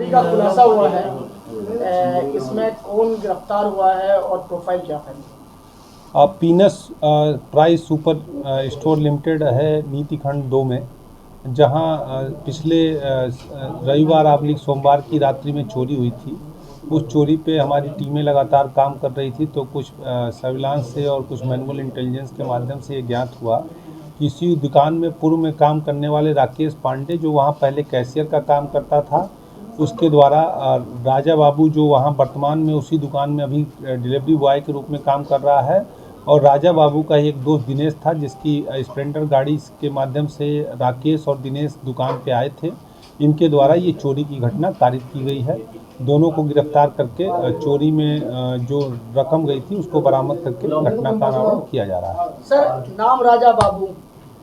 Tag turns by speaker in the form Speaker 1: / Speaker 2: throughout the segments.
Speaker 1: चोरी का खुलासा हुआ है, इसमें कौन गिरफ्तार हुआ है और प्रोफाइल क्या है?
Speaker 2: पीनस प्राइस सुपर स्टोर लिमिटेड है नीति खंड 2 में, जहां पिछले रविवार आबलिक सोमवार की रात्रि में चोरी हुई थी। उस चोरी पे हमारी टीमें लगातार काम कर रही थी, तो कुछ सर्विलांस से और कुछ मैनुअल इंटेलिजेंस के माध्यम से ये ज्ञात हुआ कि इसी दुकान में पूर्व में काम करने वाले राकेश पांडे, जो वहाँ पहले कैशियर का काम करता था, उसके द्वारा राजा बाबू, जो वहाँ वर्तमान में उसी दुकान में अभी डिलीवरी बॉय के रूप में काम कर रहा है, और राजा बाबू का एक दोस्त दिनेश था, जिसकी स्प्लेंडर गाड़ी के माध्यम से राकेश और दिनेश दुकान पे आए थे। इनके द्वारा ये चोरी की घटना कारित की गई है। दोनों को गिरफ्तार करके चोरी में जो रकम गई थी उसको बरामद करके घटना का अनावरण किया जा रहा है।
Speaker 1: सर, नाम राजा बाबू,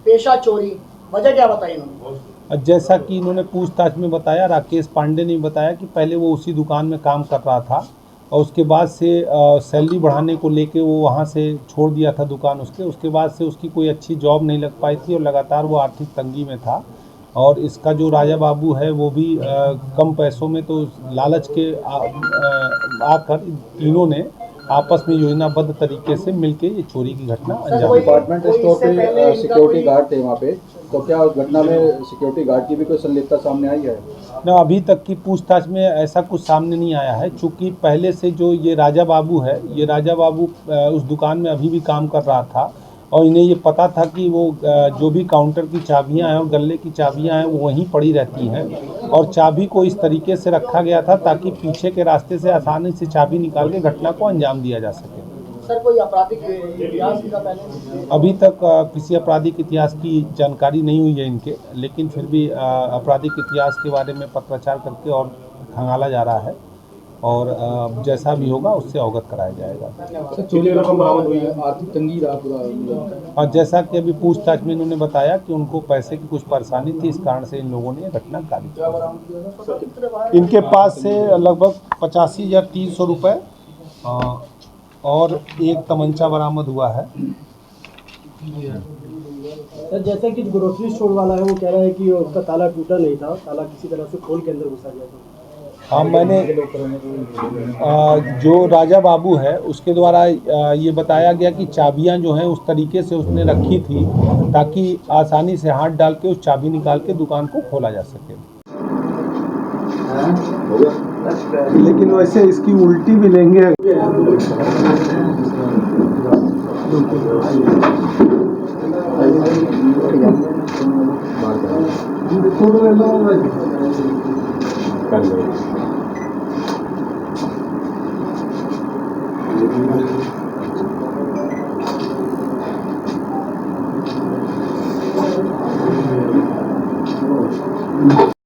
Speaker 1: पेशा चोरी, वजह क्या बताई इन्होंने?
Speaker 2: जैसा कि इन्होंने पूछताछ में बताया, राकेश पांडे ने बताया कि पहले वो उसी दुकान में काम कर रहा था और उसके बाद से सैलरी बढ़ाने को लेके वो वहाँ से छोड़ दिया था दुकान उसके बाद से उसकी कोई अच्छी जॉब नहीं लग पाई थी और लगातार वो आर्थिक तंगी में था। और इसका जो राजा बाबू है वो भी कम पैसों में, तो लालच के आकर तीनों ने आपस में योजनाबद्ध तरीके से मिलके ये चोरी की घटना अंजाम दी।
Speaker 3: डिपार्टमेंट स्टोर पे सिक्योरिटी गार्ड थे वहाँ पे, तो क्या उस घटना में सिक्योरिटी गार्ड की भी कोई संलिप्तता सामने आई है?
Speaker 2: ना, अभी तक की पूछताछ में ऐसा कुछ सामने नहीं आया है, चूँकि पहले से जो ये राजा बाबू है, ये राजा बाबू उस दुकान में अभी भी काम कर रहा था और इन्हें ये पता था कि वो जो भी काउंटर की चाबियां हैं और गल्ले की चाबियां हैं वो वहीं पड़ी रहती हैं, और चाबी को इस तरीके से रखा गया था ताकि पीछे के रास्ते से आसानी से चाबी निकाल के घटना को अंजाम दिया जा सके।
Speaker 1: सर, कोई आपराधिक इतिहास का पहले?
Speaker 2: अभी तक किसी आपराधिक इतिहास की जानकारी नहीं हुई है इनके, लेकिन फिर भी आपराधिक इतिहास के बारे में पत्राचार करके और खंगाला जा रहा है और जैसा भी होगा उससे अवगत कराया जाएगा।
Speaker 3: सर, चोरी रकम बरामद हुई है, आर्थिक तंगी रहा पूरा।
Speaker 2: और जैसा कि अभी पूछताछ में इन्होंने बताया कि उनको पैसे की कुछ परेशानी थी, इस कारण से इन लोगों ने ये घटना कारित की। इनके पास से लगभग 85,300 रुपये और एक तमंचा बरामद हुआ है।
Speaker 4: सर, जैसे कि ग्रोसरी स्टोर वाला है वो कह रहा है कि उसका ताला टूटा नहीं था, ताला किसी तरह से खोल के अंदर घुसा गया था।
Speaker 2: हाँ, मैंने जो राजा बाबू है उसके द्वारा ये बताया गया कि चाबियां जो हैं उस तरीके से उसने रखी थी ताकि आसानी से हाथ डाल के उस चाबी निकाल के दुकान को खोला जा सके।
Speaker 5: लेकिन वैसे इसकी उल्टी भी लेंगे।
Speaker 3: कर